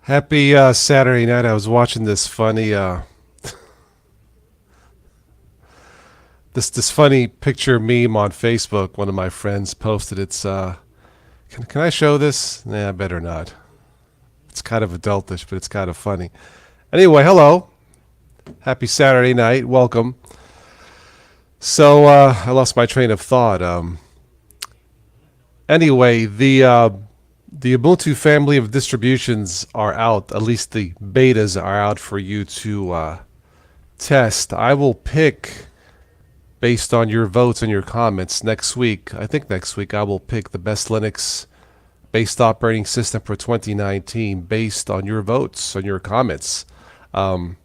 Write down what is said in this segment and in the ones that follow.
Happy Saturday night. I was watching this funny this funny picture meme on Facebook. One of my friends posted. It's can I show this? Nah, better not. It's kind of adultish, but it's kind of funny. Anyway, hello. Happy Saturday night. Welcome. So I lost my train of thought. Anyway, the Ubuntu family of distributions are out. At least the betas are out for you to test. I will pick based on your votes and your comments next week. I think next week I will pick the best Linux based operating system for 2019 based on your votes, on your comments. Um,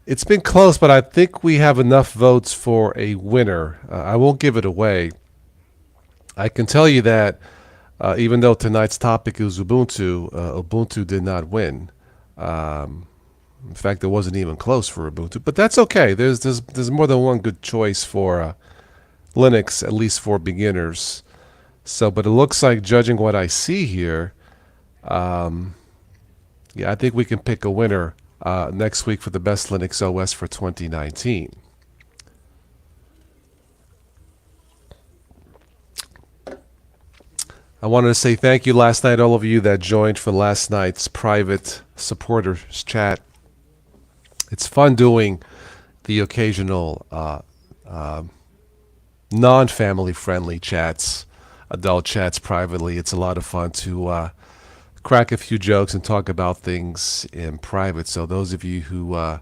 it's been close, but I think we have enough votes for a winner. I won't give it away. I can tell you that even though tonight's topic is Ubuntu, Ubuntu did not win. Um, in fact, it wasn't even close for Ubuntu, but that's okay. There's more than one good choice for Linux, at least for beginners. So, but it looks like, judging what I see here, um, yeah, I think we can pick a winner next week for the best Linux OS for 2019. I wanted to say thank you last night, all of you that joined for last night's private supporters chat. It's fun doing the occasional non-family friendly chats, adult chats privately. It's a lot of fun to crack a few jokes and talk about things in private. So those of you who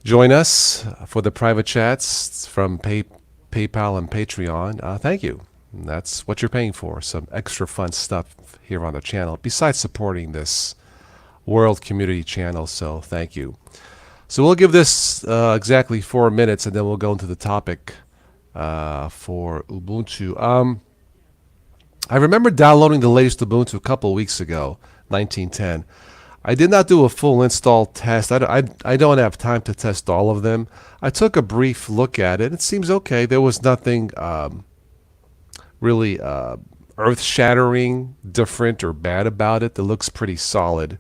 join us for the private chats from PayPal and Patreon, thank you. And that's what you're paying for, some extra fun stuff here on the channel, besides supporting this world community channel. So thank you. So we'll give this exactly 4 minutes, and then we'll go into the topic for Ubuntu. I remember downloading the latest Ubuntu a couple of weeks ago, 1910. I did not do a full install test. I don't have time to test all of them. I took a brief look at it. It seems okay. There was nothing really earth-shattering, different, or bad about it. It looks pretty solid.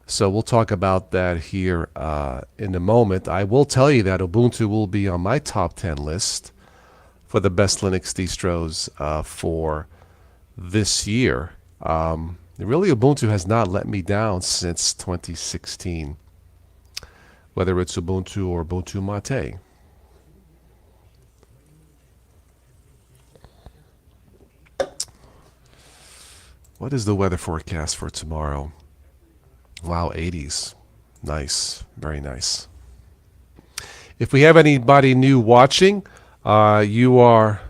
So we'll talk about that here in a moment. I will tell you that Ubuntu will be on my top 10 list for the best Linux distros for this year. Really, Ubuntu has not let me down since 2016, whether it's Ubuntu or Ubuntu Mate. What is the weather forecast for tomorrow? Wow, 80s. Nice. Very nice. If we have anybody new watching, you are...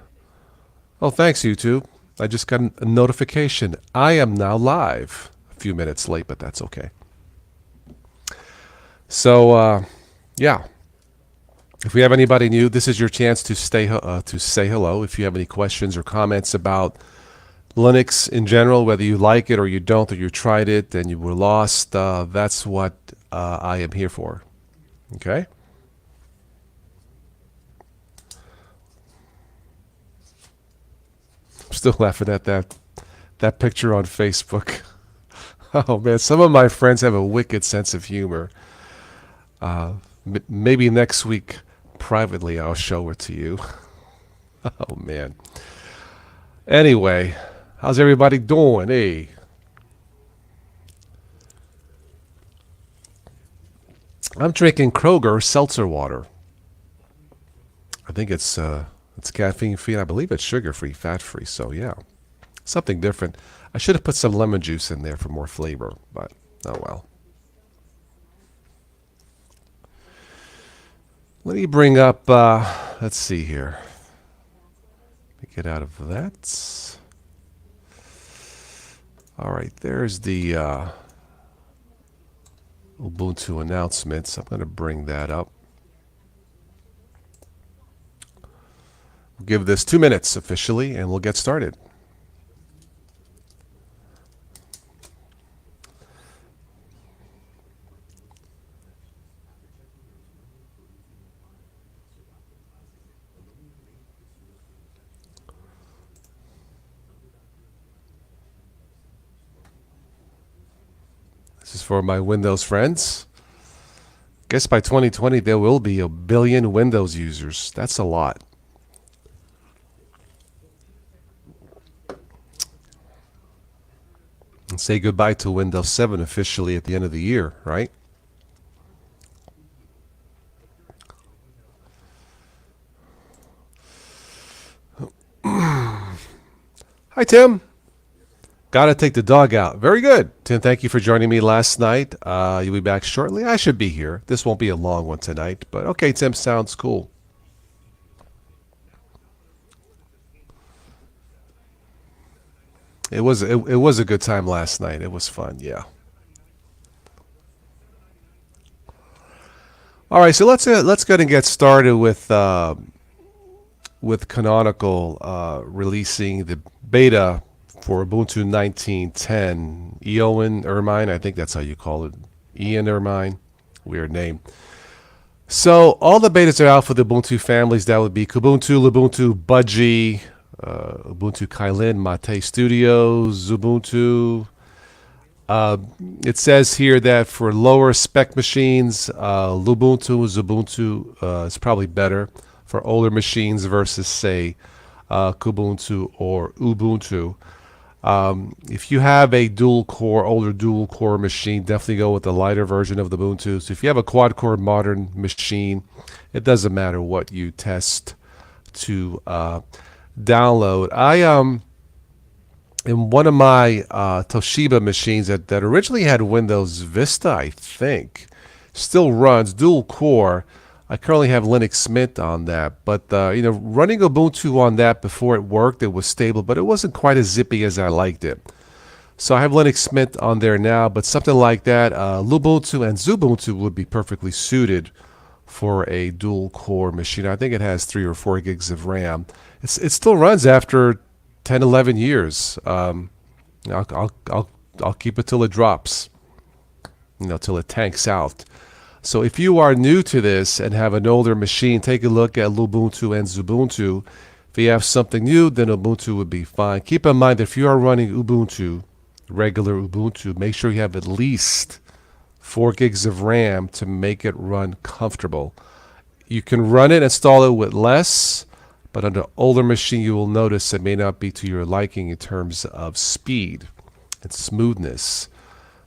Oh, thanks, YouTube. I just got a notification. I am now live. A few minutes late, but that's okay. So, yeah. If we have anybody new, this is your chance to say hello. If you have any questions or comments about Linux in general, whether you like it or you don't, or you tried it and you were lost, that's what I am here for. Okay? I'm still laughing at that picture on Facebook. Oh man, some of my friends have a wicked sense of humor. Maybe next week, privately, I'll show it to you. Oh man. Anyway, how's everybody doing? Hey. I'm drinking Kroger seltzer water. I think it's caffeine free. I believe it's sugar free, fat free. So yeah, something different. I should have put some lemon juice in there for more flavor, but oh well. Let me bring up. Let's see here. Let me get out of that. All right, there's the Ubuntu announcements. I'm going to bring that up. We'll give this 2 minutes officially, and we'll get started. This is for my Windows friends. Guess by 2020 there will be a billion Windows users. That's a lot. And say goodbye to Windows 7 officially at the end of the year, right? Hi, Tim. Gotta take the dog out. Very good. Tim, thank you for joining me last night. You'll be back shortly. I should be here. This won't be a long one tonight, but okay, Tim, sounds cool. It was a good time last night. It was fun, yeah. All right, so let's go ahead and get started with Canonical releasing the beta for Ubuntu 19.10. Eoin Ermine, I think that's how you call it. Ian Ermine, weird name. So all the betas are out for the Ubuntu families. That would be Kubuntu, Lubuntu, Budgie, Ubuntu Kylin, Mate Studios, Ubuntu. Uh, it says here that for lower spec machines, Lubuntu, Ubuntu is probably better for older machines versus, say, Kubuntu or Ubuntu. If you have a dual core, older dual core machine, definitely go with the lighter version of the Ubuntu. So if you have a quad core modern machine, it doesn't matter what you test to download. In one of my Toshiba machines that originally had Windows Vista, I think, still runs dual core. I currently have Linux Mint on that, but running Ubuntu on that before it worked, it was stable, but it wasn't quite as zippy as I liked it. So I have Linux Mint on there now, but something like that, Lubuntu and Xubuntu would be perfectly suited for a dual core machine. I think it has 3 or 4 gigs of RAM. It still runs after 10, 11 years. I'll keep it till it drops, till it tanks out. So if you are new to this and have an older machine, take a look at Lubuntu and Xubuntu. If you have something new, then Ubuntu would be fine. Keep in mind that if you are running Ubuntu, regular Ubuntu, make sure you have at least 4 gigs of RAM to make it run comfortable. You can run it, install it with less, but on an older machine, you will notice it may not be to your liking in terms of speed and smoothness.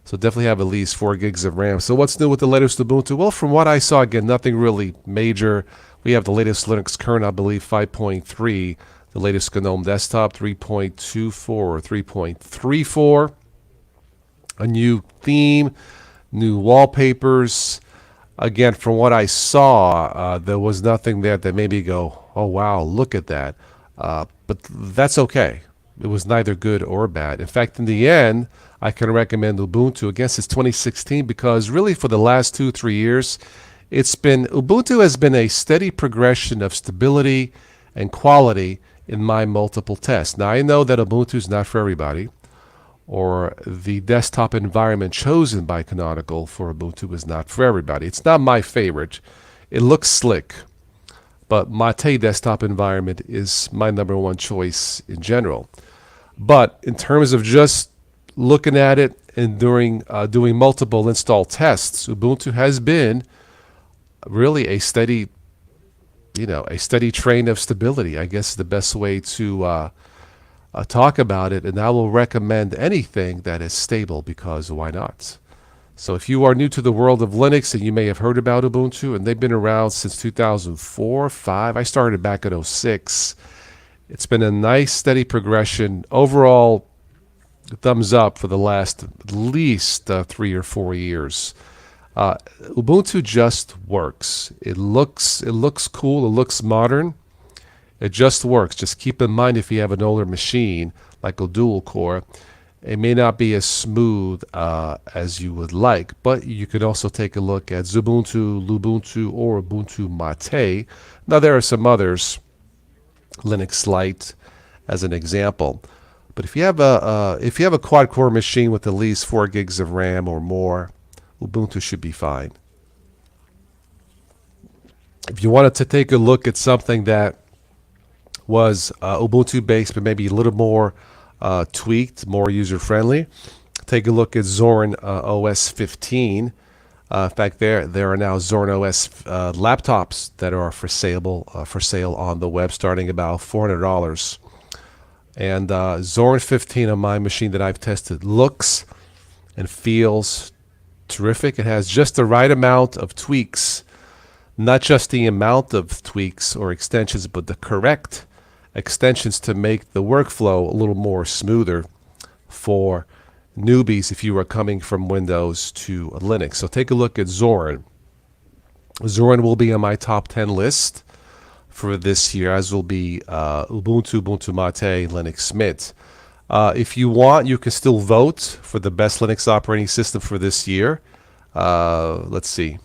So definitely have at least 4 gigs of RAM. So what's new with the latest Ubuntu? Well, from what I saw, again, nothing really major. We have the latest Linux kernel, I believe, 5.3. The latest GNOME desktop, 3.24 or 3.34. A new theme, new wallpapers. Again, from what I saw, there was nothing there that made me go, oh, wow, look at that. But that's okay. It was neither good or bad. In fact, in the end, I can recommend Ubuntu. Again, since 2016, because really for the last 2, 3 years, Ubuntu has been a steady progression of stability and quality in my multiple tests. Now, I know that Ubuntu is not for everybody, or the desktop environment chosen by Canonical for Ubuntu is not for everybody. It's not my favorite. It looks slick, but Mate desktop environment is my #1 choice in general. But in terms of just looking at it and doing multiple install tests, Ubuntu has been really a steady train of stability. I guess is the best way to talk about it. And I will recommend anything that is stable, because why not? So if you are new to the world of Linux, and you may have heard about Ubuntu, and they've been around since 2004, 5. I started back in '06. It's been a nice, steady progression. Overall, thumbs up for the last at least 3 or 4 years. Ubuntu just works. It looks cool. It looks modern. It just works. Just keep in mind, if you have an older machine like a dual core, it may not be as smooth as you would like. But you could also take a look at Xubuntu, Lubuntu, or Ubuntu Mate. Now there are some others, Linux Lite as an example. But if you have a quad core machine with at least 4 gigs of RAM or more, Ubuntu should be fine. If you wanted to take a look at something that was Ubuntu based, but maybe a little more tweaked, more user friendly, Take a look at Zorin OS 15. In fact, there are now Zorin OS laptops that are for sale on the web, starting about $400. And Zorin 15 on my machine that I've tested looks and feels terrific. It has just the right amount of tweaks, not just the amount of tweaks or extensions, but the correct extensions to make the workflow a little more smoother for newbies if you are coming from Windows to Linux. So take a look at Zorin. Zorin will be on my top 10 list for this year, as will be Ubuntu, Ubuntu Mate, Linux Mint. If you want, you can still vote for the best Linux operating system for this year. Let's see.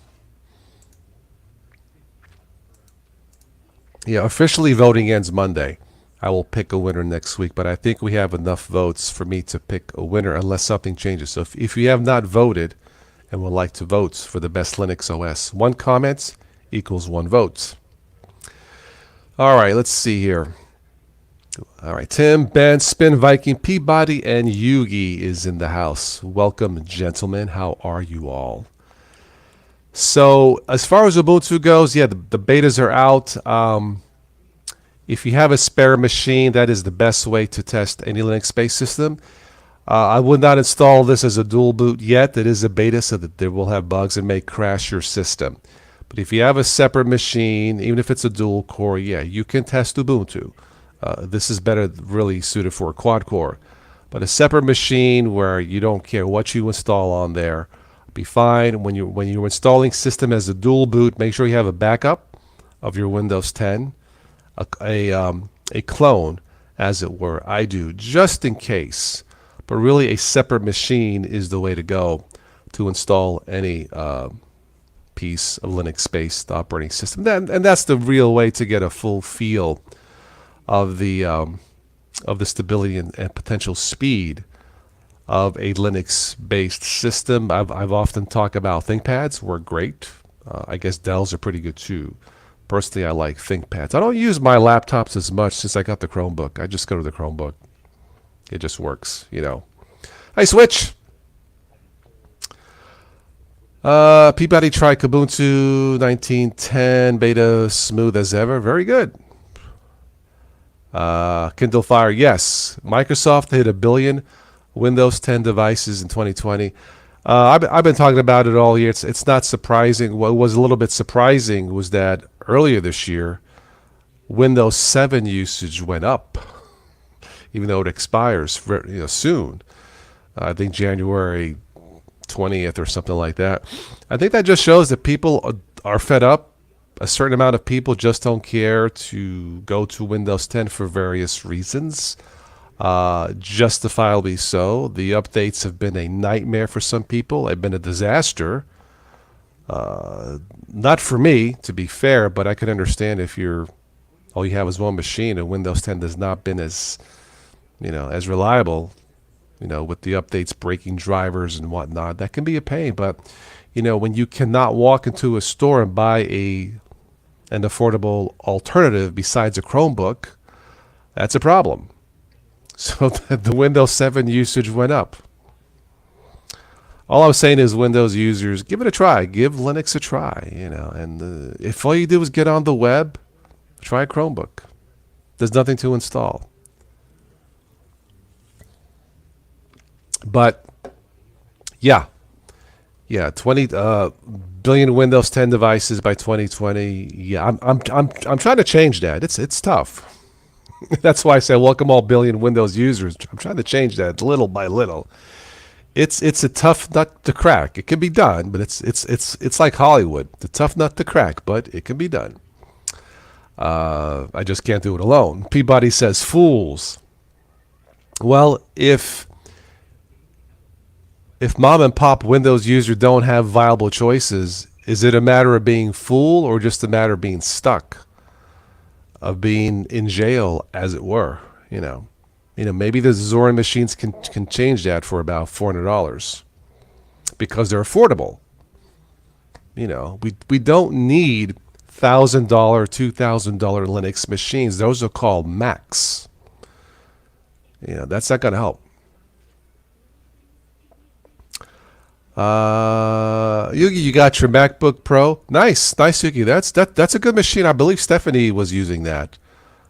Yeah, officially voting ends Monday. I will pick a winner next week, but I think we have enough votes for me to pick a winner unless something changes. So if you have not voted and would like to vote for the best Linux OS, one comment equals one vote. All right, let's see here. All right, Tim, Ben, Spin, Viking, Peabody, and Yugi is in the house. Welcome, gentlemen. How are you all? So as far as Ubuntu goes, yeah, the betas are out. If you have a spare machine, that is the best way to test any Linux-based system. I would not install this as a dual boot yet. It is a beta, so that there will have bugs and may crash your system. But if you have a separate machine, even if it's a dual core, yeah, you can test Ubuntu. This is better, really suited for a quad core. But a separate machine where you don't care what you install on there, be fine. When you're installing system as a dual boot, make sure you have a backup of your Windows 10, a clone, as it were. I do, just in case. But really, a separate machine is the way to go to install any piece of Linux-based operating system. And that's the real way to get a full feel of the stability and potential speed of a Linux-based system. I've often talked about ThinkPads. Work great. I guess Dells are pretty good too. Personally, I like ThinkPads. I don't use my laptops as much since I got the Chromebook. I just go to the Chromebook. It just works, you know. Hi, Switch. Peabody tried Ubuntu 19.10 beta smooth as ever. Very good. Kindle Fire, yes. Microsoft hit 1 billion Windows 10 devices in 2020. I've been talking about it all year. It's not surprising. What was a little bit surprising was that earlier this year, Windows 7 usage went up, even though it expires soon. I think January 20th or something like that. I think that just shows that people are fed up. A certain amount of people just don't care to go to Windows 10 for various reasons. Justifiably so. The updates have been a nightmare for some people. They've been a disaster. Not for me, to be fair, but I can understand if all you have is one machine and Windows 10 has not been as reliable, with the updates breaking drivers and whatnot. That can be a pain, but when you cannot walk into a store and buy an affordable alternative besides a Chromebook, that's a problem. So the Windows 7 usage went up. All I'm saying is, Windows users, give it a try. Give Linux a try, and if all you do is get on the web, try a Chromebook. There's nothing to install. But yeah, 20 billion Windows 10 devices by 2020. Yeah, I'm trying to change that. It's tough. That's why I say welcome all billion Windows users. I'm trying to change that little by little. It's a tough nut to crack. It can be done, but it's like Hollywood. It's a tough nut to crack, but it can be done. I just can't do it alone. Peabody says fools. Well, if mom and pop Windows users don't have viable choices, is it a matter of being fool or just a matter of being stuck, of being in jail, as it were? Maybe the Zorin machines can change that for about $400 because they're affordable. We don't need $1,000, $2,000 Linux machines. Those are called Macs. That's not going to help. Yugi, you got your MacBook Pro. Nice, nice, Yugi. That's a good machine. I believe Stephanie was using that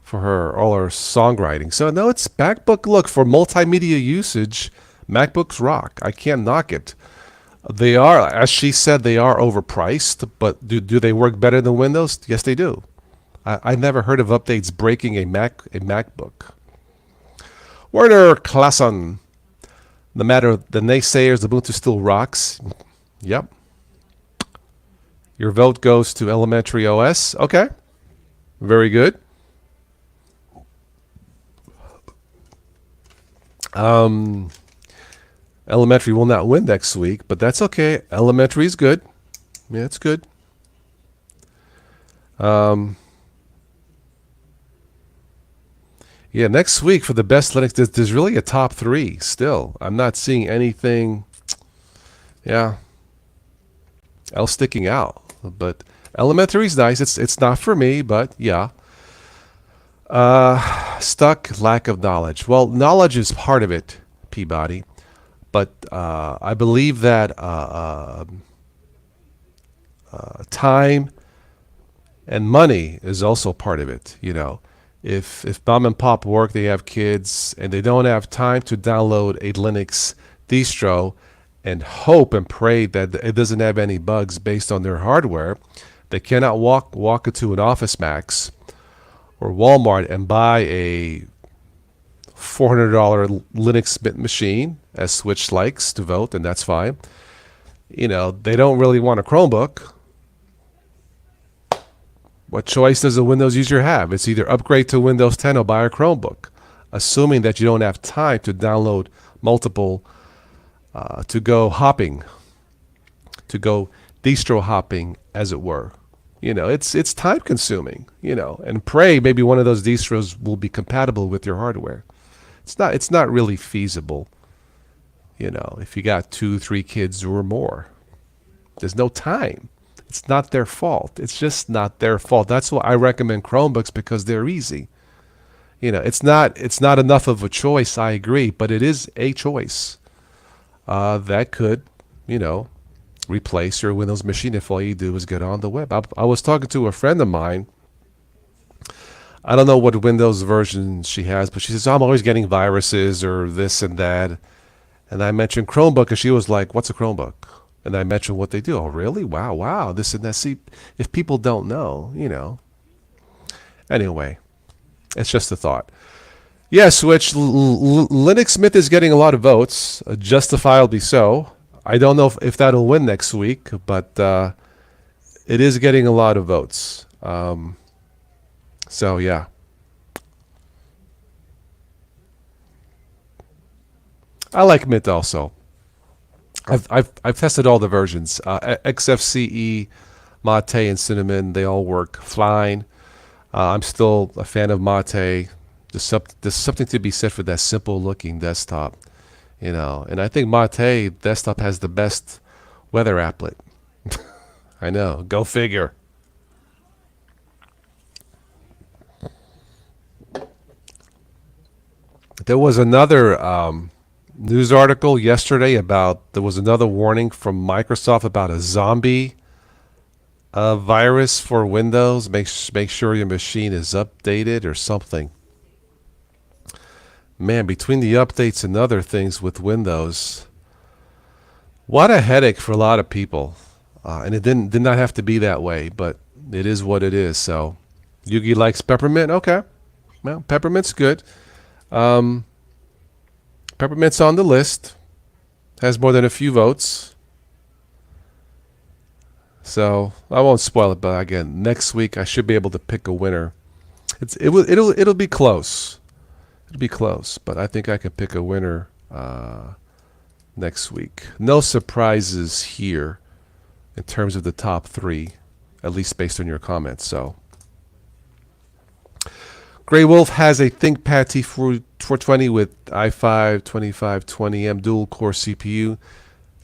for her all her songwriting. So no, it's MacBook. Look, for multimedia usage, MacBooks rock. I can't knock it. They are, as she said, they are overpriced. But do they work better than Windows? Yes, they do. I've never heard of updates breaking a MacBook. Werner Klassen. No matter the naysayers, Ubuntu still rocks. Yep. Your vote goes to Elementary OS. Okay. Very good. Elementary will not win next week, but that's okay. Elementary is good. Yeah, it's good. Yeah, next week for the best Linux, there's really a top three still. I'm not seeing anything, yeah, else sticking out. But Elementary is nice. It's not for me, but yeah. Stuck, lack of knowledge. Well, knowledge is part of it, Peabody. But I believe that time and money is also part of it, you know. If mom and pop work, they have kids, and they don't have time to download a Linux distro and hope and pray that it doesn't have any bugs based on their hardware, they cannot walk into an Office Max or Walmart and buy a $400 Linux Mint machine, as Switch likes to vote, and that's fine. You know, they don't really want a Chromebook. What choice does a Windows user have? It's either upgrade to Windows 10 or buy a Chromebook, assuming that you don't have time to download multiple, to go hopping, to go distro hopping, as it were. You know, it's time consuming, you know, and pray maybe one of those distros will be compatible with your hardware. It's not really feasible, you know, if you got 2-3 kids or more. There's no time. It's not their fault. It's just not their fault. That's why I recommend Chromebooks, because they're easy. You know, it's not enough of a choice, I agree, but it is a choice that could, you know, replace your Windows machine if all you do is get on the web. I was talking to a friend of mine. I don't know what Windows version she has, but she says, I'm always getting viruses or this and that. And I mentioned Chromebook, and she was like, what's a Chromebook? And I mentioned what they do. Oh, really? Wow, this and that. See, if people don't know, you know. Anyway, it's just a thought. Yeah, Switch. Linux Mint is getting a lot of votes, justifiably so. I don't know if that'll win next week, but it is getting a lot of votes. So, yeah. I like Mint also. I've tested all the versions. XFCE, Mate, and Cinnamon, they all work fine. I'm still a fan of Mate. There's something to be said for that simple looking desktop, you know. And I think Mate desktop has the best weather applet. I know. Go figure. There was another news article yesterday about, there was another warning from Microsoft about a zombie virus for Windows. Make sure your machine is updated or something. Man, between the updates and other things with Windows, what a headache for a lot of people. And it did not have to be that way, but it is what it is. So, Yugi likes peppermint. Okay, well, peppermint's good. Peppermint's on the list. Has more than a few votes. So I won't spoil it, but again, next week I should be able to pick a winner. It'll be close. It'll be close, but I think I can pick a winner next week. No surprises here in terms of the top three, at least based on your comments. So, Grey Wolf has a ThinkPad T420 with i5 2520M dual core CPU,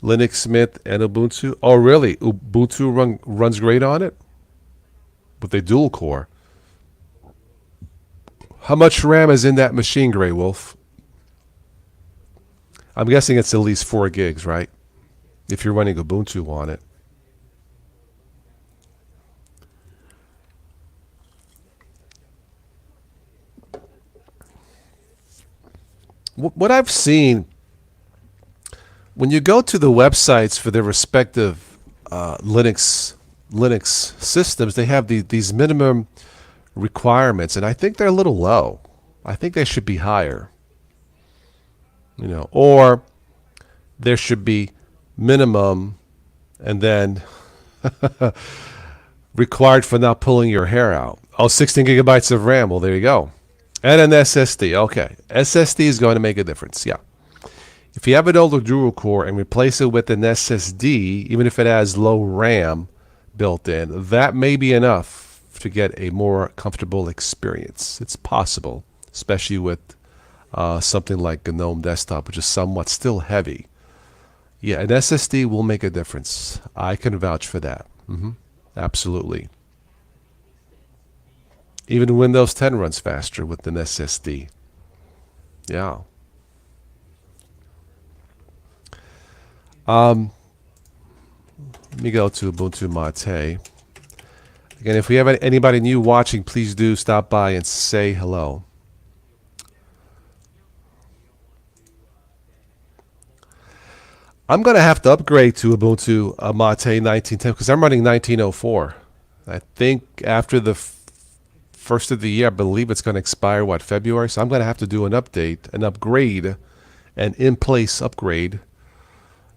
Linux Mint, and Ubuntu. Oh, really? Ubuntu runs great on it with a dual core. How much RAM is in that machine, Grey Wolf? I'm guessing it's at least 4 gigs, right? if you're running Ubuntu on it. What I've seen when you go to the websites for their respective Linux systems, they have these minimum requirements, and I think they're a little low. I think they should be higher, or there should be minimum and then required for not pulling your hair out. Oh, 16 gigabytes of RAM. Well, there you go. And an SSD. Okay. SSD is going to make a difference. Yeah. If you have an older dual core and replace it with an SSD, even if it has low RAM built in, that may be enough to get a more comfortable experience. It's possible, especially with something like a GNOME desktop, which is somewhat still heavy. Yeah, an SSD will make a difference. I can vouch for that. Absolutely. Even Windows 10 runs faster with an SSD. Yeah. Let me go to Ubuntu Mate. Again, if we have anybody new watching, please do stop by and say hello. I'm going to have to upgrade to Ubuntu Mate 1910 because I'm running 1904. I think after the first of the year, I believe it's going to expire, February? So I'm going to have to do an update, an upgrade, an in-place upgrade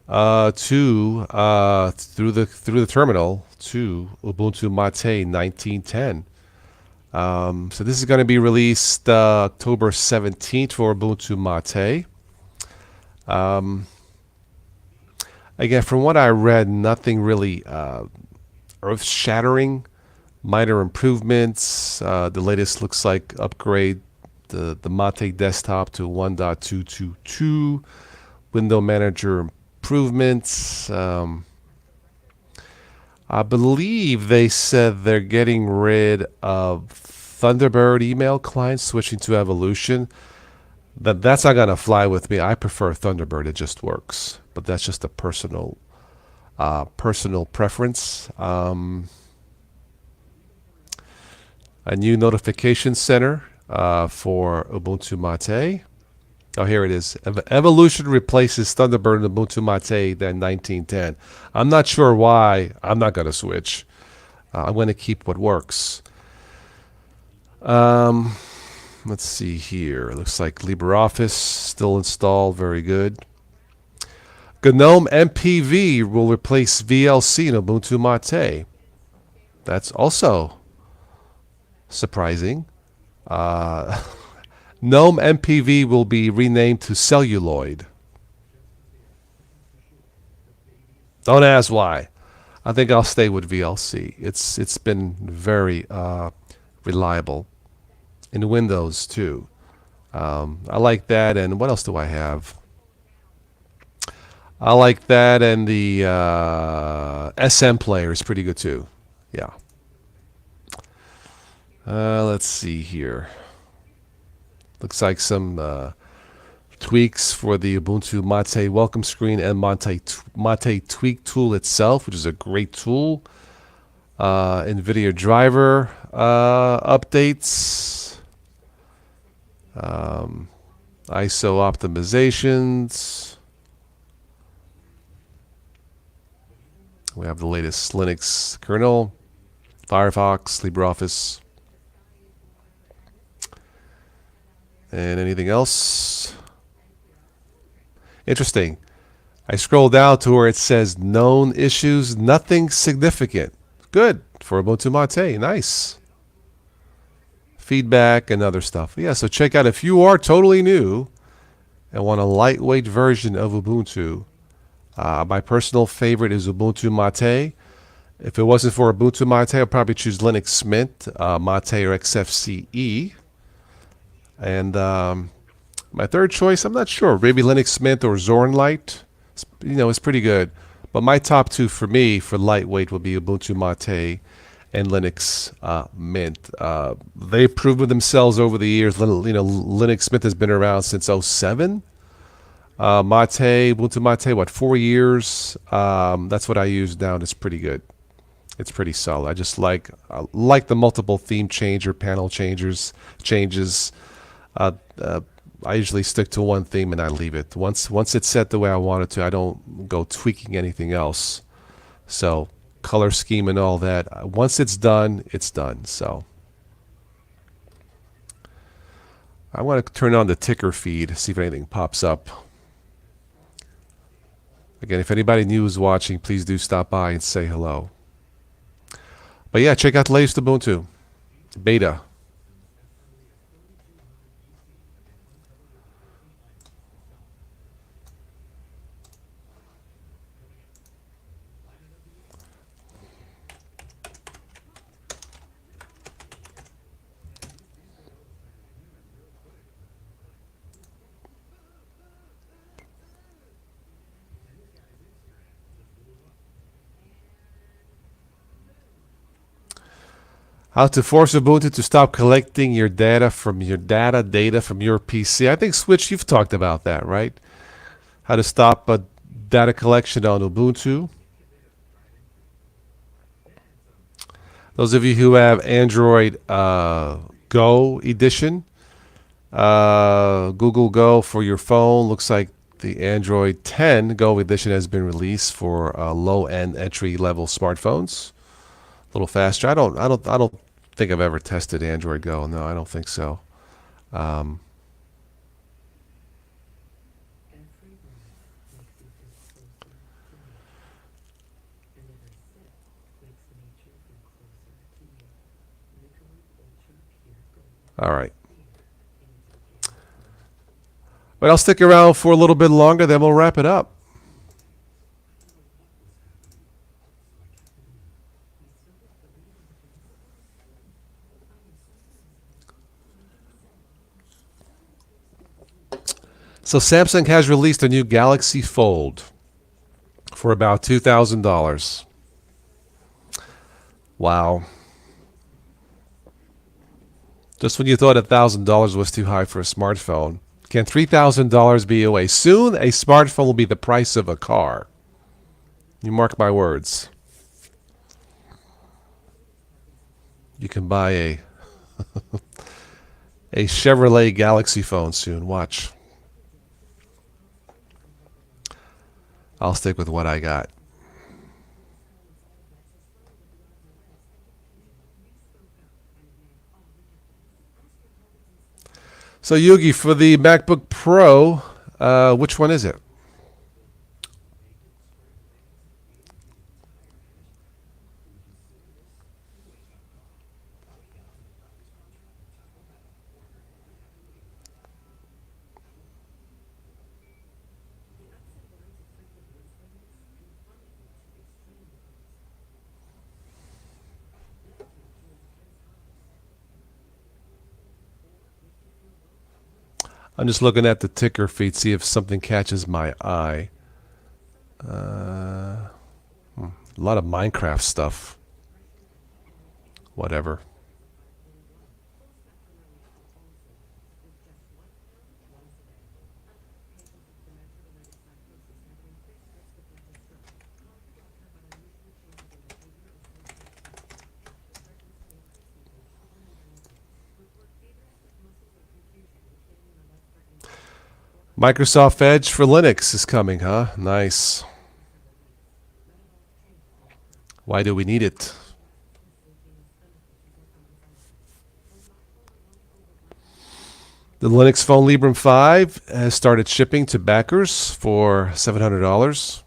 through the terminal to Ubuntu Mate 1910. So this is going to be released October 17th for Ubuntu Mate. Again, from what I read, nothing really earth-shattering. Minor improvements. The latest looks like upgrade the Mate desktop to 1.222. Window Manager improvements. I believe they said they're getting rid of Thunderbird email clients, switching to Evolution. That's not going to fly with me. I prefer Thunderbird. It just works. But that's just a personal preference. A new notification center for Ubuntu Mate. Oh, here it is. Evolution replaces Thunderbird in Ubuntu Mate than 1910. I'm not sure why. I'm not going to switch. I'm going to keep what works. Let's see here. It looks like LibreOffice still installed. Very good. GNOME MPV will replace VLC in Ubuntu Mate. That's also surprising. GNOME MPV will be renamed to Celluloid. Don't ask why. I think I'll stay with VLC. It's been very reliable. In Windows too. I like that. And what else do I have? I like that, and the SM player is pretty good too. Yeah. Let's see here. Looks like some tweaks for the Ubuntu Mate welcome screen and Mate tweak tool itself, which is a great tool. NVIDIA driver updates. ISO optimizations. We have the latest Linux kernel, Firefox, LibreOffice, and anything else. Interesting. I scroll down to where it says known issues, nothing significant. Good for Ubuntu Mate. Nice. Feedback and other stuff. Yeah, so check out if you are totally new and want a lightweight version of Ubuntu. My personal favorite is Ubuntu Mate. If it wasn't for Ubuntu Mate, I'd probably choose Linux Mint, Mate or XFCE. And my third choice, I'm not sure. Maybe Linux Mint or Zorin Lite. It's pretty good. But my top two for me for lightweight will be Ubuntu Mate and Linux Mint. They've proven themselves over the years. Linux Mint has been around since '07. Mate, Ubuntu Mate, what, 4 years? That's what I use now, and it's pretty good. It's pretty solid. I like the multiple theme changer, panel changes. Uh, uh, I usually stick to one theme and I leave it. Once it's set the way I want it to, I don't go tweaking anything else. So color scheme and all that. Once it's done, it's done. So I want to turn on the ticker feed, see if anything pops up. Again, if anybody new is watching, please do stop by and say hello. But yeah, check out the latest Ubuntu beta. How to force Ubuntu to stop collecting your data from your data from your PC. I think Switch, you've talked about that, right? How to stop data collection on Ubuntu. Those of you who have Android Go edition, Google Go for your phone, looks like the Android 10 Go edition has been released for low-end entry-level smartphones. A little faster. I don't think I've ever tested Android Go. No, I don't think so. Um, all right. But I'll stick around for a little bit longer, then we'll wrap it up. So Samsung has released a new Galaxy Fold for about $2,000. Wow. Just when you thought $1,000 was too high for a smartphone, can $3,000 be away? Soon, a smartphone will be the price of a car. You mark my words. You can buy a Chevrolet Galaxy phone soon. Watch. I'll stick with what I got. So Yugi, for the MacBook Pro, which one is it? I'm just looking at the ticker feed, see if something catches my eye. A lot of Minecraft stuff. Whatever. Microsoft Edge for Linux is coming, huh? Nice. Why do we need it? The Linux Phone Librem 5 has started shipping to backers for $700.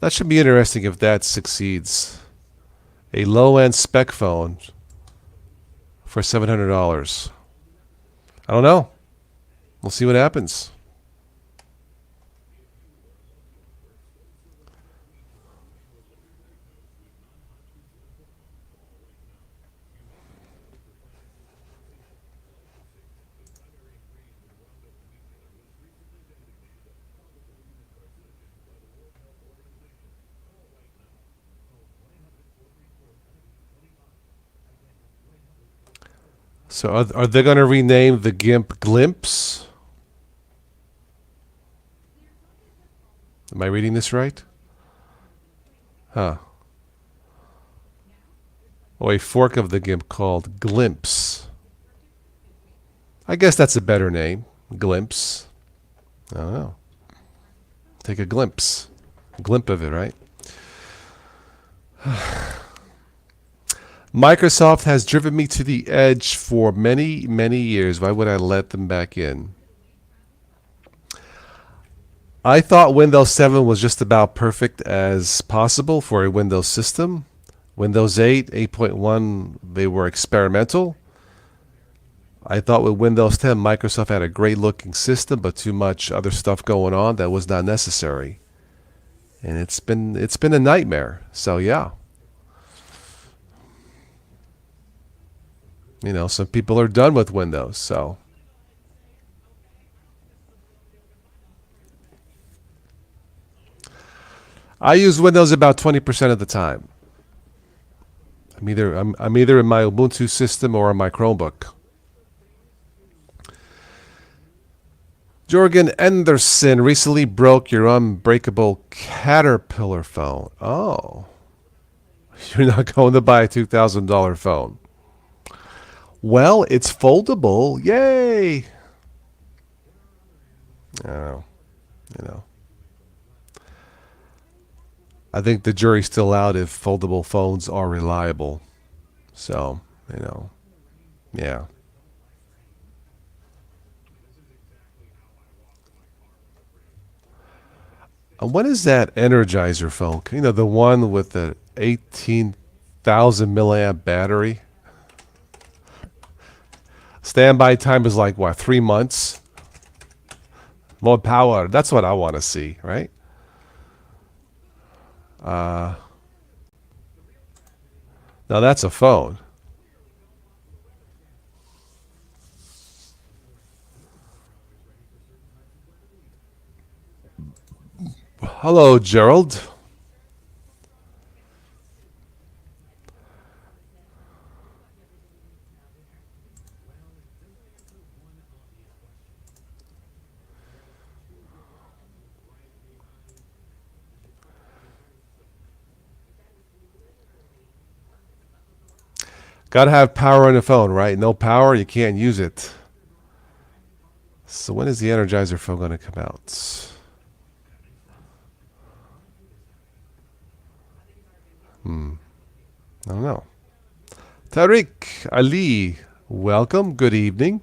That should be interesting if that succeeds. A low-end spec phone for $700. I don't know. We'll see what happens. So are they going to rename the GIMP Glimps? Am I reading this right? Huh. Oh, a fork of the GIMP called Glimpse. I guess that's a better name. Glimpse. I don't know. Take a glimpse. A glimpse of it, right? Microsoft has driven me to the edge for many, many years. Why would I let them back in? I thought Windows 7 was just about perfect as possible for a Windows system. Windows 8, 8.1, they were experimental. I thought with Windows 10, Microsoft had a great looking system, but too much other stuff going on that was not necessary. And it's been a nightmare. So yeah. Some people are done with Windows, so I use Windows about 20% of the time. I'm either in my Ubuntu system or on my Chromebook. Jorgen Anderson recently broke your unbreakable Caterpillar phone. Oh, you're not going to buy a $2,000 phone. Well, it's foldable. Yay! Oh, you know. I think the jury's still out if foldable phones are reliable. So, yeah. And what is that Energizer phone? The one with the 18,000 milliamp battery. Standby time is like what, 3 months? More power. That's what I want to see, right? Now that's a phone. Hello, Gerald. Gotta have power on the phone, right? No power, you can't use it. So when is the Energizer phone going to come out? I don't know. Tariq Ali, welcome. Good evening.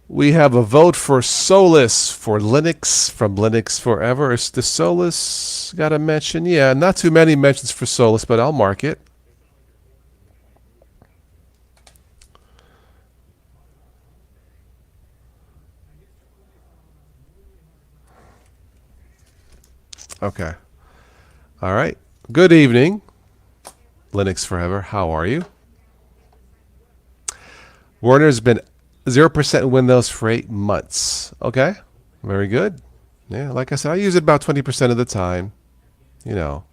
We have a vote for Solus for Linux from Linux Forever. Is the Solus got a mention? Yeah, not too many mentions for Solus, but I'll mark it. Okay. All right. Good evening, Linux Forever. How are you? Werner's been 0% Windows for 8 months. Okay. Very good. Yeah, like I said, I use it about 20% of the time. You know.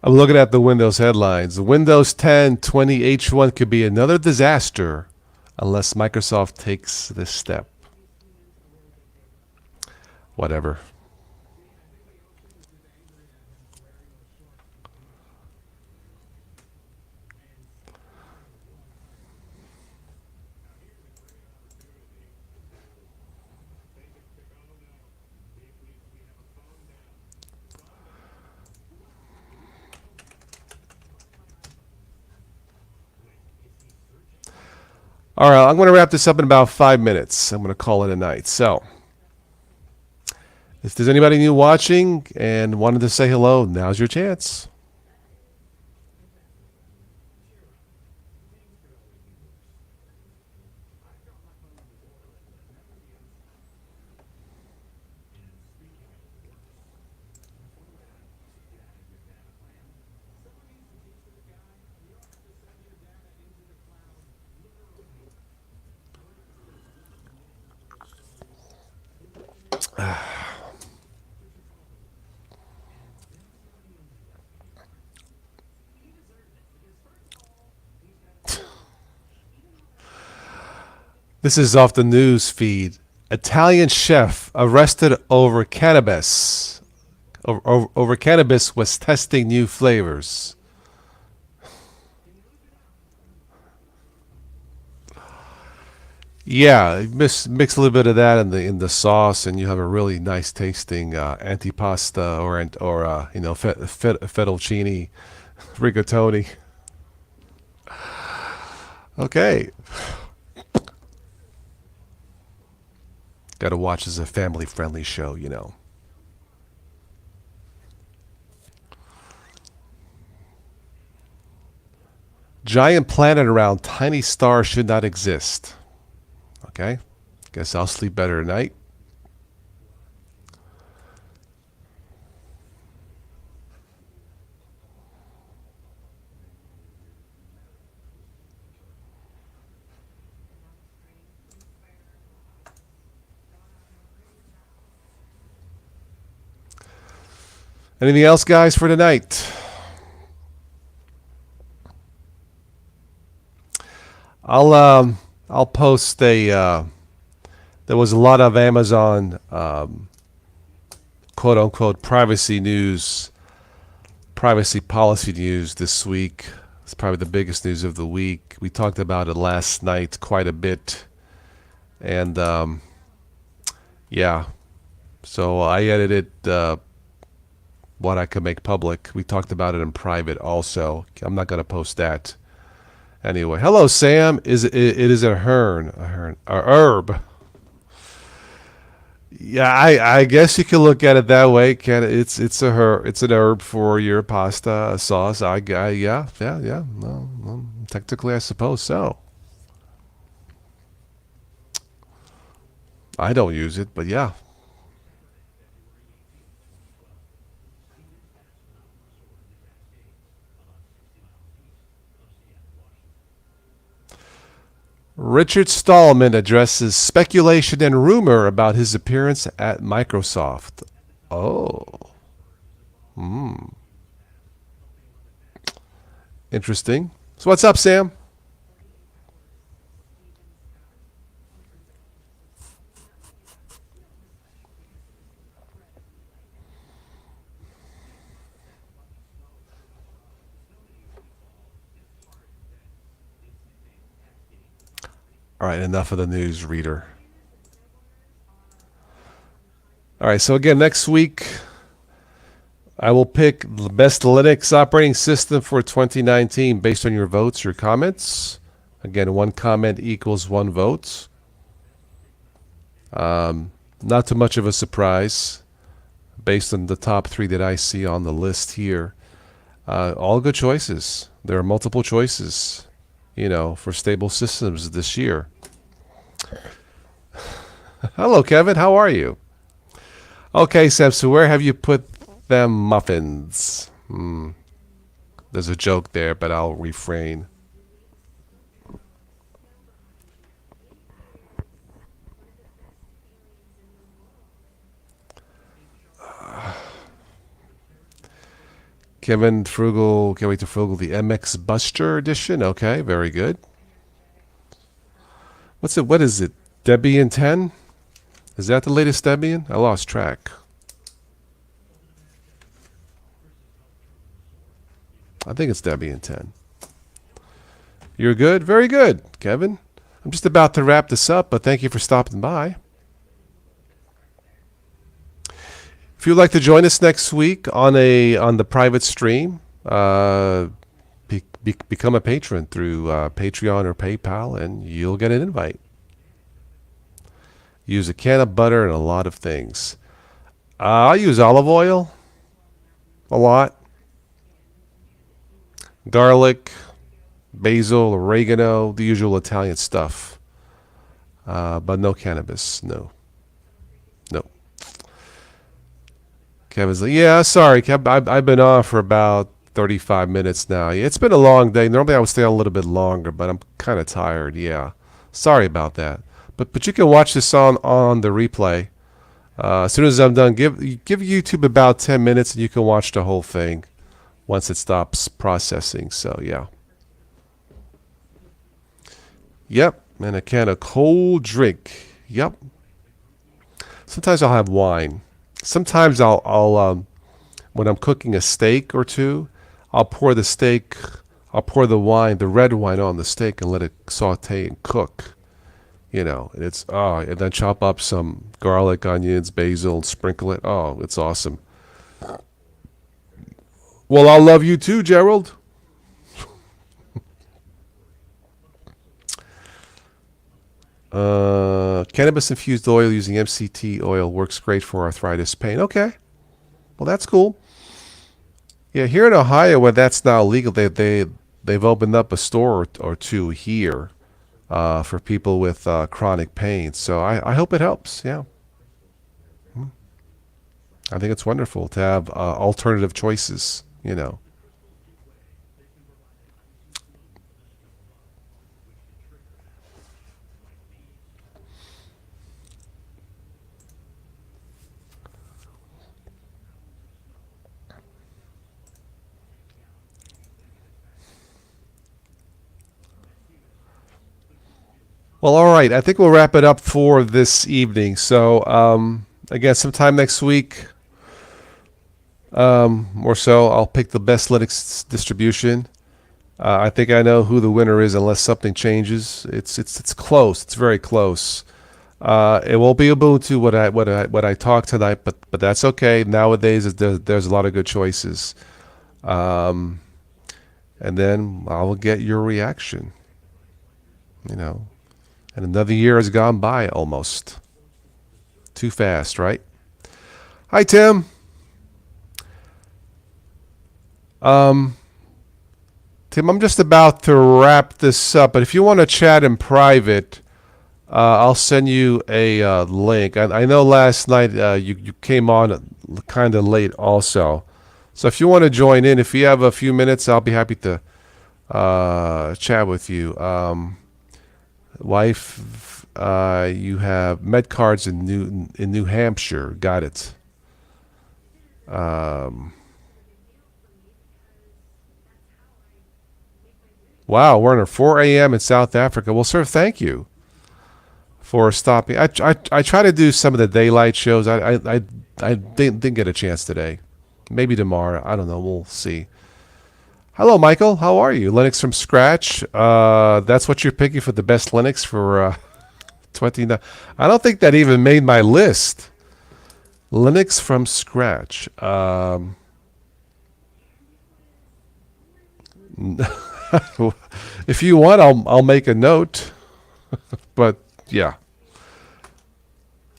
I'm looking at the Windows headlines. Windows 10 20H1 could be another disaster unless Microsoft takes this step. Whatever. All right, I'm going to wrap this up in about 5 minutes. I'm going to call it a night. So, if there's anybody new watching and wanted to say hello, now's your chance. This is off the news feed. Italian chef arrested over cannabis. Over cannabis was testing new flavors. Yeah, mix a little bit of that in the sauce, and you have a really nice tasting antipasta fettuccine, rigatoni. Okay, got to watch as a family-friendly show. Giant planet around tiny star should not exist. Okay, guess I'll sleep better tonight. Anything else, guys, for tonight? I'll post a. There was a lot of Amazon quote unquote privacy policy news this week. It's probably the biggest news of the week. We talked about it last night quite a bit, and yeah. So I edited what I could make public. We talked about it in private also. I'm not going to post that. Anyway, hello Sam. It is a herb. Yeah, I guess you can look at it that way. Can it's a herb. It's an herb for your pasta sauce. Yeah. Well, technically, I suppose so. I don't use it, but yeah. Richard Stallman addresses speculation and rumor about his appearance at Microsoft. Oh, interesting. So what's up, Sam? All right, enough of the news, reader. All right, so again, next week I will pick the best Linux operating system for 2019 based on your votes, your comments. Again, one comment equals one vote. Not too much of a surprise based on the top three that I see on the list here. All good choices. There are multiple choices, for stable systems this year. Hello, Kevin. How are you? Okay, Sam. So where have you put them muffins? There's a joke there, but I'll refrain. Kevin Frugal, can't wait to Frugal the MX Buster edition. Okay, very good. What's it? What is it? Debian 10? Is that the latest Debian? I lost track. I think it's Debian 10. You're good? Very good, Kevin. I'm just about to wrap this up, but thank you for stopping by. If you'd like to join us next week on the private stream, become a patron through Patreon or PayPal, and you'll get an invite. Use a can of butter and a lot of things. I use olive oil a lot, garlic, basil, oregano, the usual Italian stuff. But no cannabis. No. No. Kevin's like, yeah, sorry, Kev. I've been on for about 35 minutes now. It's been a long day. Normally I would stay on a little bit longer, but I'm kind of tired. Yeah. Sorry about that. But you can watch this on the replay. As soon as I'm done, give YouTube about 10 minutes and you can watch the whole thing once it stops processing. So, yeah. Yep. And a can of cold drink. Yep. Sometimes I'll have wine. Sometimes I'll when I'm cooking a steak or two, I'll pour the wine, the red wine on the steak and let it saute and cook. And and then chop up some garlic, onions, basil, and sprinkle it. Oh, it's awesome. Well, I'll love you too, Gerald. Cannabis infused oil using MCT oil works great for arthritis pain. Okay, well that's cool. Yeah, here in Ohio, where that's now legal, they've opened up a store or two here for people with chronic pain. So I hope it helps. Yeah, I think it's wonderful to have alternative choices. Well, all right. I think we'll wrap it up for this evening. So, again, sometime next week or so, I'll pick the best Linux distribution. I think I know who the winner is, unless something changes. It's close. It's very close. It won't be Ubuntu what I talk tonight, but that's okay. Nowadays, there's a lot of good choices. Um, and then I'll get your reaction. You know. And another year has gone by almost. Too fast, right? Hi, Tim. Um, Tim, I'm just about to wrap this up, but if you want to chat in private, I'll send you a link. I know last night you came on kind of late also. So if you want to join in, if you have a few minutes, I'll be happy to chat with you. Wife, you have med cards in New Hampshire. Got it. Um, wow, we're at 4 a.m. in South Africa. Well, sir, thank you for stopping. I try to do some of the daylight shows. I didn't get a chance today. Maybe tomorrow. I don't know. We'll see. Hello, Michael. How are you? Linux from scratch. That's what you're picking for the best Linux for 29. I don't think that even made my list. Linux from scratch. If you want, I'll make a note. But yeah.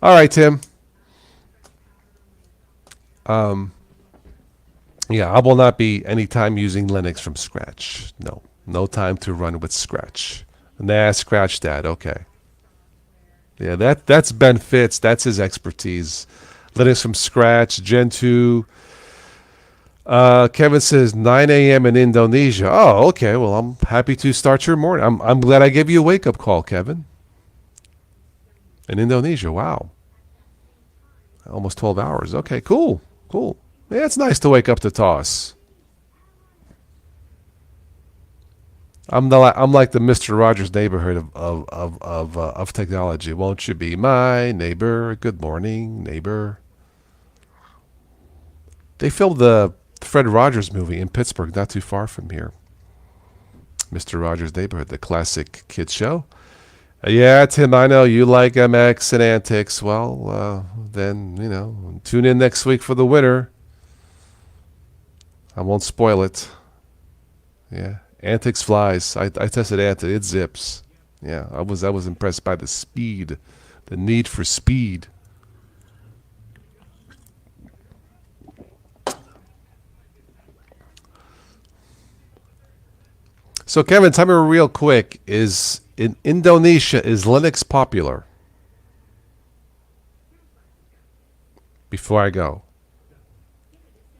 All right, Tim. Yeah, I will not be anytime using Linux from scratch. No, no time to run with scratch. Nah, scratch that. Okay. Yeah, that's Ben Fitz. That's his expertise. Linux from scratch, Gen 2. Kevin says 9 a.m. in Indonesia. Oh, okay. Well, I'm happy to start your morning. I'm glad I gave you a wake up call, Kevin. In Indonesia. Wow. Almost 12 hours. Okay, cool. Cool. Yeah, it's nice to wake up to toss. I'm like the Mr. Rogers neighborhood of technology. Won't you be my neighbor? Good morning, neighbor. They filmed the Fred Rogers movie in Pittsburgh, not too far from here. Mr. Rogers' Neighborhood, the classic kids show. Yeah, Tim, I know you like MX and antics. Well, then tune in next week for the winner. I won't spoil it. Yeah. Antix flies. I tested Antix. It zips. Yeah, I was impressed by the speed, the need for speed. So Kevin, tell me real quick: is in Indonesia is Linux popular? Before I go,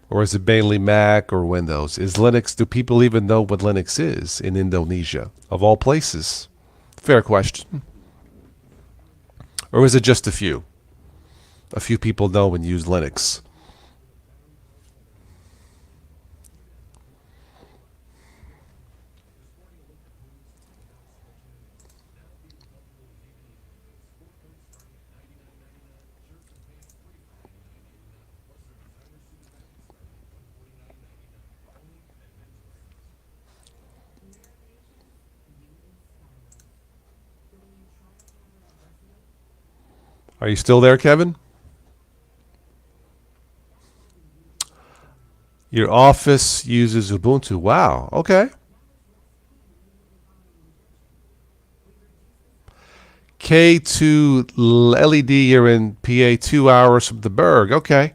or is it mainly Mac or Windows? Is Linux? Do people even know what Linux is in Indonesia, of all places? Fair question. Or is it just a few? A few people know and use Linux. Are you still there, Kevin? Your office uses Ubuntu. Wow. Okay. K2 LED. You're in PA 2 hours from the Berg. Okay.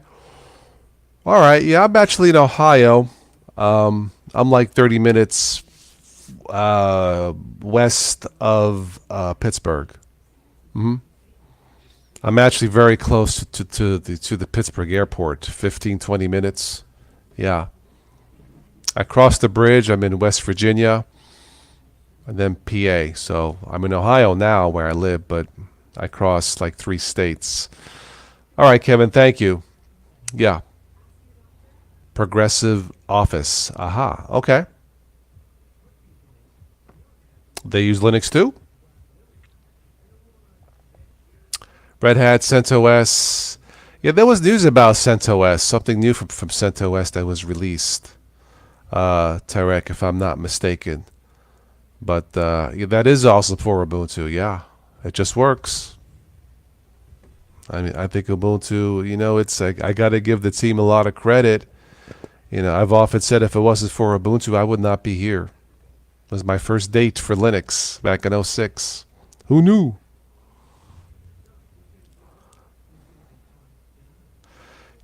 All right. Yeah, I'm actually in Ohio. I'm like 30 minutes west of Pittsburgh. I'm actually very close to the Pittsburgh airport. 15, 20 minutes. Yeah. I crossed the bridge. I'm in West Virginia and then PA. So I'm in Ohio now where I live, but I crossed like 3 states. All right, Kevin. Thank you. Yeah. Progressive Office. Aha. Okay. They use Linux too? Red Hat, CentOS. Yeah, there was news about CentOS, something new from CentOS that was released. Tarek, if I'm not mistaken. But yeah, that is also for Ubuntu. Yeah, it just works. I mean, I think Ubuntu, it's I got to give the team a lot of credit. I've often said if it wasn't for Ubuntu, I would not be here. It was my first date for Linux back in '06. Who knew?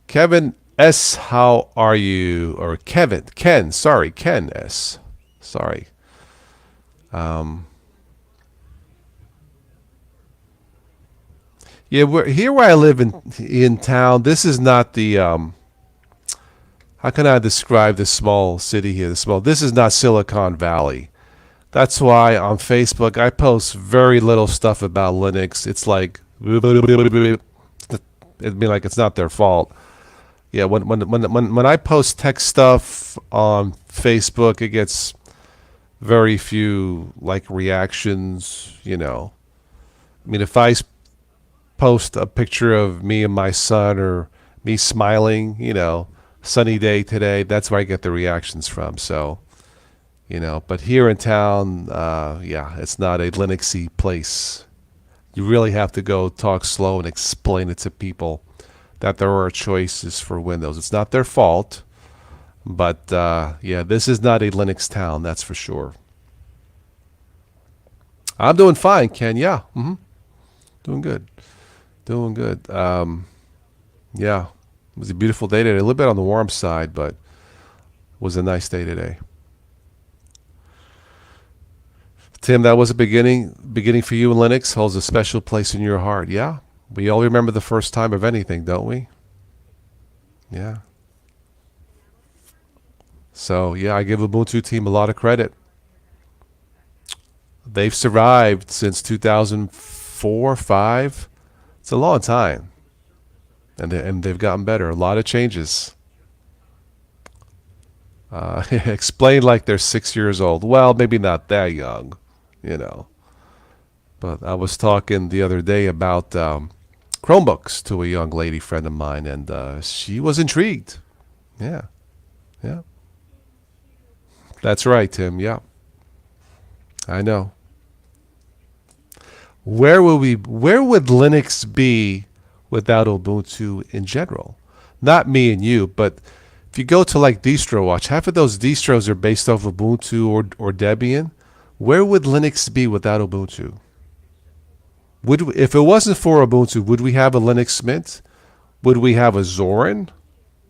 Kevin S, how are you? Or Ken, sorry, Ken S. Sorry. Um, yeah, we're here where I live in town. This is not the how can I describe this small city here? This is not Silicon Valley. That's why on Facebook I post very little stuff about Linux. It's like it'd be like it's not their fault. Yeah, when I post tech stuff on Facebook, it gets very few like reactions. I mean, if I post a picture of me and my son or me smiling, sunny day today, that's where I get the reactions from. So, but here in town, yeah, it's not a Linuxy place. You really have to go talk slow and explain it to people that there are choices for Windows. It's not their fault, but yeah, this is not a Linux town, that's for sure. I'm doing fine, Ken. Yeah, doing good, doing good. Yeah, it was a beautiful day today. A little bit on the warm side, but it was a nice day today. Tim, that was a beginning for you in Linux. Holds a special place in your heart. Yeah, we all remember the first time of anything, don't we? Yeah. So yeah, I give Ubuntu team a lot of credit. They've survived since 2004, five. It's a long time, and they've gotten better. A lot of changes. Explain like they're 6 years old. Well, maybe not that young, you know. But I was talking the other day about Chromebooks to a young lady friend of mine, and she was intrigued. Yeah, yeah, that's right, Tim. Yeah, I know. Where would Linux be without Ubuntu in general? Not me and you, but if you go to like distro watch, half of those distros are based off Ubuntu or Debian. Where would Linux be without Ubuntu? If it wasn't for Ubuntu, would we have a Linux Mint? Would we have a Zorin?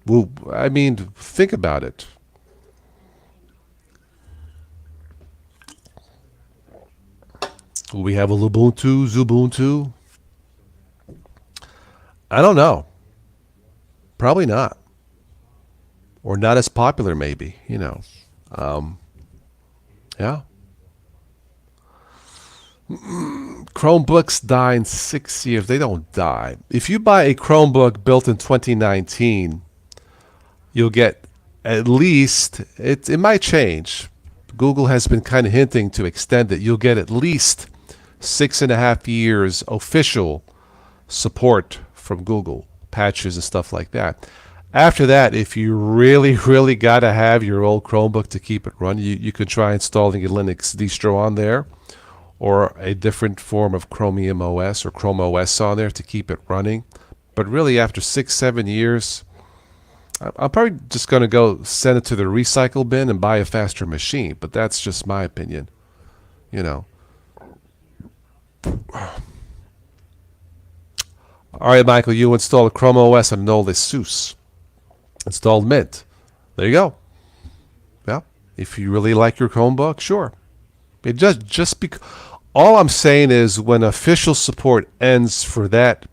Well, I mean, think about it. Will we have a Ubuntu, Ubuntu? I don't know. Probably not, or not as popular. Maybe Um, yeah. Chromebooks die in 6 years. They don't die. If you buy a Chromebook built in 2019, you'll get at least, it might change. Google has been kind of hinting to extend it. You'll get at least 6.5 years official support from Google, patches and stuff like that. After that, if you really, really got to have your old Chromebook to keep it running, you could try installing a Linux distro on there, or a different form of Chromium OS or Chrome OS on there to keep it running. But really, after 6, 7 years, I'm probably just going to go send it to the recycle bin and buy a faster machine. But that's just my opinion. You know. All right, Michael, you installed Chrome OS on an old ASUS. Installed Mint. There you go. Yeah. If you really like your Chromebook, sure. It just because. All I'm saying is when official support ends for that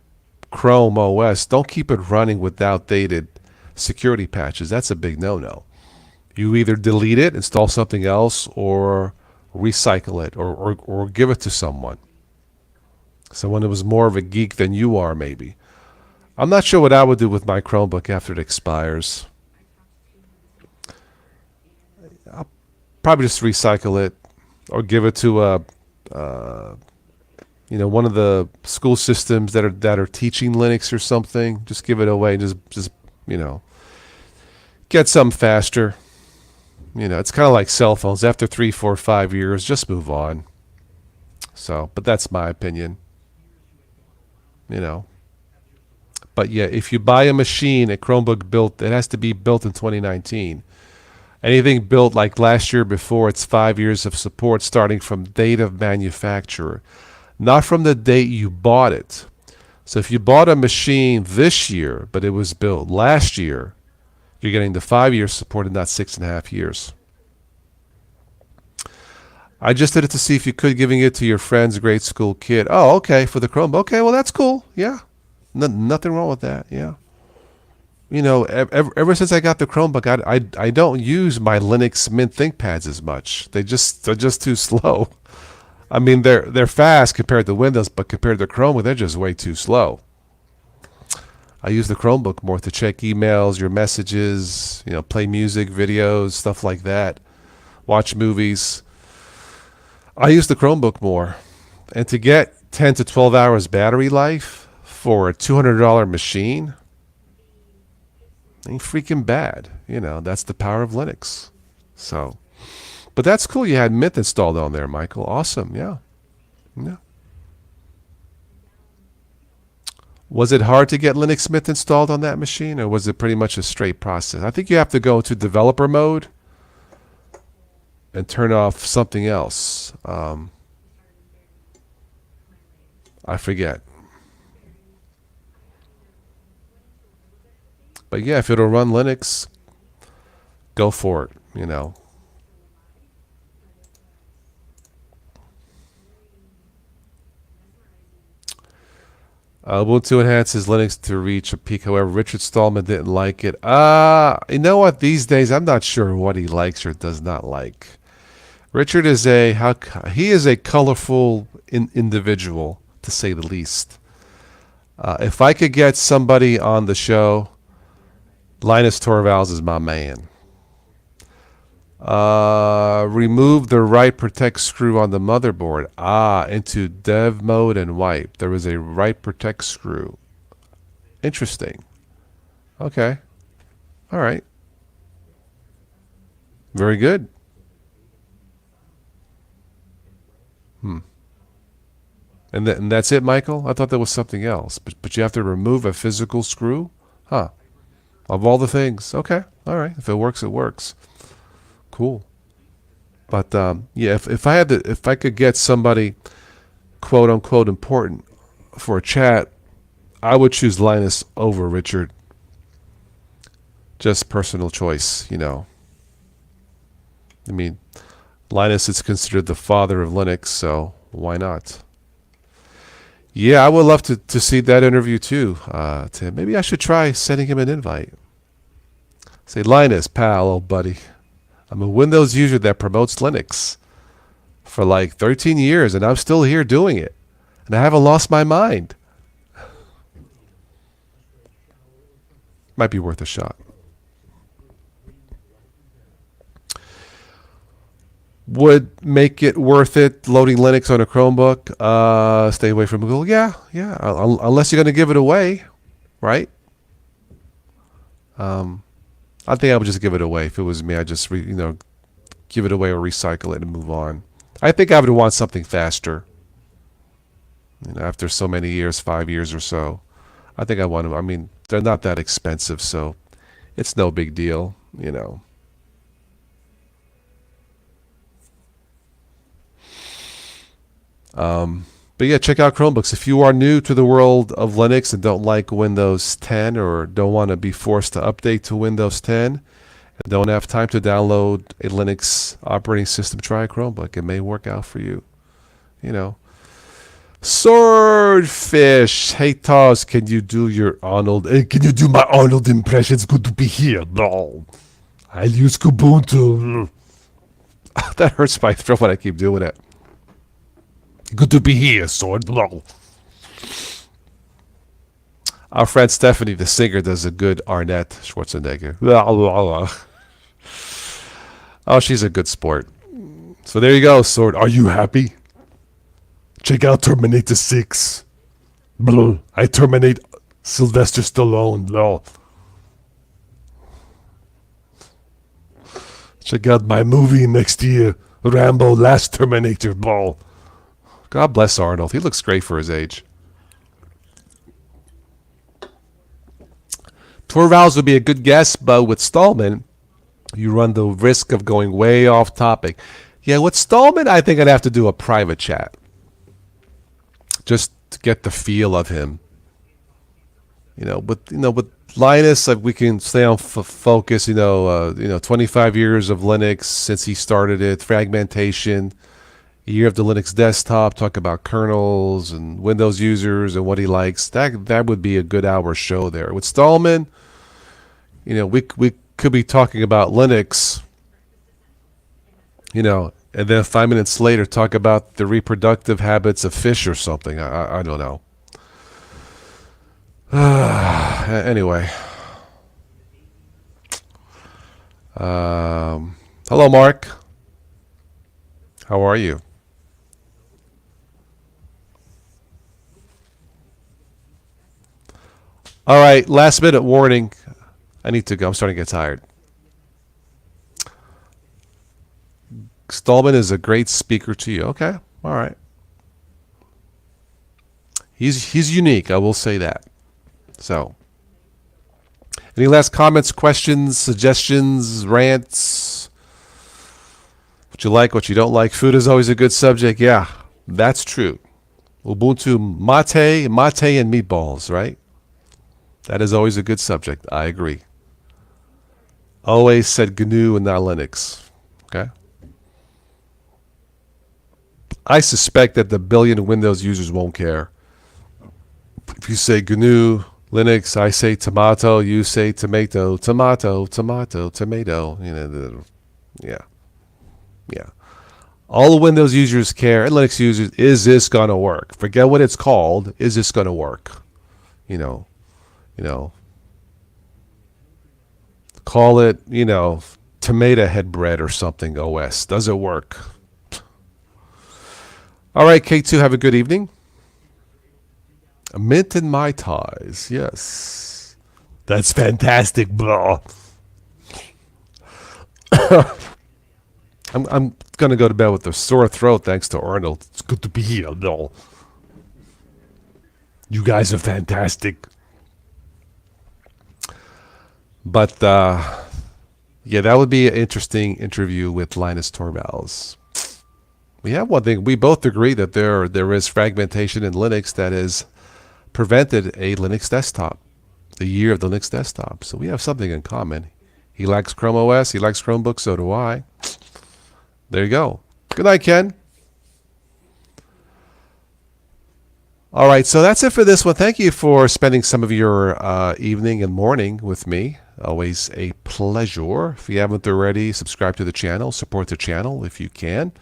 Chrome OS, don't keep it running with outdated security patches. That's a big no-no. You either delete it, install something else, or recycle it, or give it to someone. Someone who was more of a geek than you are, maybe. I'm not sure what I would do with my Chromebook after it expires. I'll probably just recycle it, or give it to one of the school systems that are teaching Linux or something. Just give it away. Just get something faster. It's kind of like cell phones. After 3, 4, 5 years, just move on. So, but that's my opinion. But yeah, if you buy a machine, a Chromebook built, it has to be built in 2019. Anything built like last year before, it's 5 years of support starting from date of manufacturer, not from the date you bought it. So if you bought a machine this year, but it was built last year, you're getting the 5 year support and not 6.5 years. I just did it to see if you could, giving it to your friend's grade school kid. Oh, okay, for the Chrome. Okay, well, that's cool. Yeah. Nothing wrong with that. Yeah. Ever since I got the Chromebook, I don't use my Linux Mint ThinkPads as much. They're just too slow. I mean, they're fast compared to Windows, but compared to Chrome, they're just way too slow. I use the Chromebook more to check emails, your messages, play music, videos, stuff like that, watch movies. I use the Chromebook more. And to get 10 to 12 hours battery life for a $200 machine ain't freaking bad. That's the power of Linux. So, but that's cool. You had Mint installed on there, Michael. Awesome. Yeah. Yeah. Was it hard to get Linux Mint installed on that machine, or was it pretty much a straight process? I think you have to go to developer mode and turn off something else. I forget. But yeah, if it'll run Linux, go for it. Ubuntu enhances Linux to reach a peak. However, Richard Stallman didn't like it. You know what? These days, I'm not sure what he likes or does not like. Richard is a colorful individual, to say the least. If I could get somebody on the show, Linus Torvalds is my man. Remove the write protect screw on the motherboard. Into dev mode and wipe. There is a write protect screw. Interesting. Okay. All right. Very good. And that's it, Michael? I thought there was something else. But you have to remove a physical screw? Huh. Of all the things, okay, all right. If it works, it works. Cool. But yeah, if I could get somebody quote unquote important for a chat, I would choose Linus over Richard. Just personal choice, you know. I mean, Linus is considered the father of Linux, so why not? Yeah, I would love to see that interview too, Tim. Maybe I should try sending him an invite. Say, Linus, pal, old buddy. I'm a Windows user that promotes Linux for like 13 years, and I'm still here doing it. And I haven't lost my mind. Might be worth a shot. Would make it worth it loading Linux on a Chromebook. Stay away from Google. Yeah, yeah. Unless you're going to give it away, right? I think I would just give it away. If it was me, I'd just give it away or recycle it and move on. I think I would want something faster. After so many years, 5 years or so, I think I want them. I mean, they're not that expensive, so it's no big deal. But yeah, check out Chromebooks. If you are new to the world of Linux and don't like Windows 10 or don't want to be forced to update to Windows 10 and don't have time to download a Linux operating system, try a Chromebook. It may work out for you. Swordfish. Hey, Taz, can you do your Arnold? Can you do my Arnold impression? It's good to be here. No. I'll use Ubuntu. That hurts my throat when I keep doing it. Good to be here, Sword. Our friend Stephanie, the singer, does a good Arnett Schwarzenegger. Oh, she's a good sport. So there you go, Sword. Are you happy? Check out Terminator 6. I terminate Sylvester Stallone. Check out my movie next year, Rambo: Last Terminator. God bless Arnold. He looks great for his age. Torvalds would be a good guess, but with Stallman, you run the risk of going way off topic. Yeah, with Stallman, I think I'd have to do a private chat. Just to get the feel of him. With Linus, we can stay on focus. 25 years of Linux since he started it, fragmentation. Year of the Linux desktop, talk about kernels and Windows users and what he likes. That would be a good hour show there. With Stallman, we could be talking about Linux, and then 5 minutes later talk about the reproductive habits of fish or something. I don't know. Anyway. Hello, Mark. How are you? All right, last minute warning. I need to go. I'm starting to get tired. Stallman is a great speaker to you. Okay, all right. He's unique. I will say that. So, any last comments, questions, suggestions, rants? What you like, what you don't like. Food is always a good subject. Yeah, that's true. Ubuntu, mate, and meatballs, right? That is always a good subject. I agree. Always said GNU and not Linux. Okay? I suspect that the billion Windows users won't care. If you say GNU, Linux, I say tomato, you say tomato, tomato, tomato, tomato. Yeah. Yeah. All the Windows users care, and Linux users, is this going to work? Forget what it's called. Is this going to work? Call it, tomato head bread or something, OS. Does it work? All right, K2, have a good evening. Mint and Mai Tais, yes. That's fantastic, bro. I'm going to go to bed with a sore throat thanks to Arnold. It's good to be here, though. You guys are fantastic. But yeah, that would be an interesting interview with Linus Torvalds. We have one thing. We both agree that there is fragmentation in Linux that has prevented a Linux desktop, the year of the Linux desktop. So we have something in common. He likes Chrome OS. He likes Chromebooks. So do I. There you go. Good night, Ken. All right, so that's it for this one. Thank you for spending some of your evening and morning with me. Always a pleasure. If you haven't already, subscribe to the channel, support the channel if you can.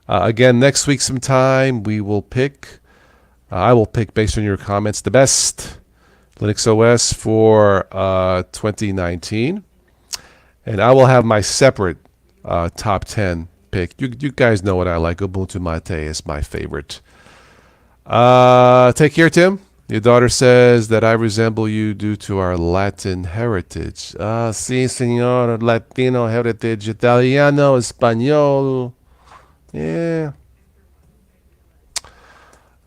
Again, next week sometime we will pick, I will pick based on your comments, the best Linux OS for 2019. And I will have my separate top 10 pick. You guys know what I like. Ubuntu Mate is my favorite. Take care, Tim. Your daughter says that I resemble you due to our Latin heritage. Sí, señor. Latino heritage. Italiano, Español. Yeah.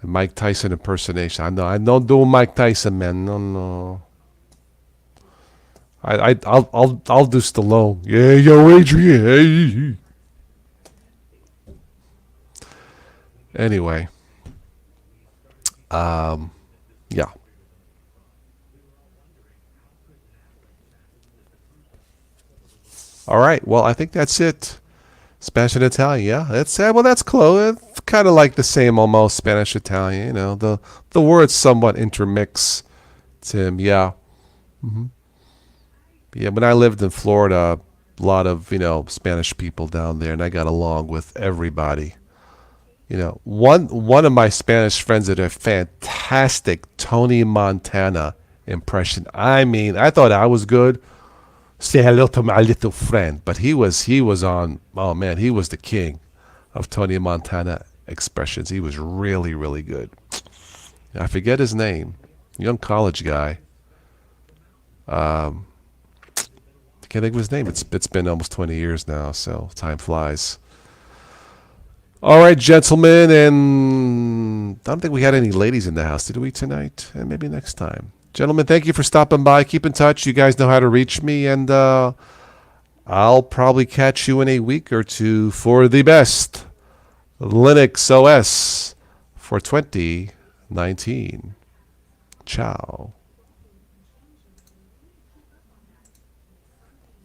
Mike Tyson impersonation. I know. I don't do Mike Tyson, man. No, no. I'll do Stallone. Yeah, yo, Adrian. Hey. Anyway. Yeah. All right. Well, I think that's it. Spanish and Italian. Yeah, that's well. That's close. It's kind of like the same, almost Spanish Italian. You know, the words somewhat intermix. Tim. Yeah. hmm Yeah. When I lived in Florida, a lot of Spanish people down there, and I got along with everybody. One of my Spanish friends did a fantastic Tony Montana impression. I mean, I thought I was good. Say hello to my little friend, but he was on. Oh man, he was the king of Tony Montana expressions. He was really really good. I forget his name. Young college guy. Um, I can't think of his name. It's been almost 20 years now, so time flies. All right, gentlemen, and I don't think we had any ladies in the house, did we, tonight? And maybe next time. Gentlemen, thank you for stopping by. Keep in touch. You guys know how to reach me, and I'll probably catch you in a week or two for the best Linux OS for 2019. Ciao.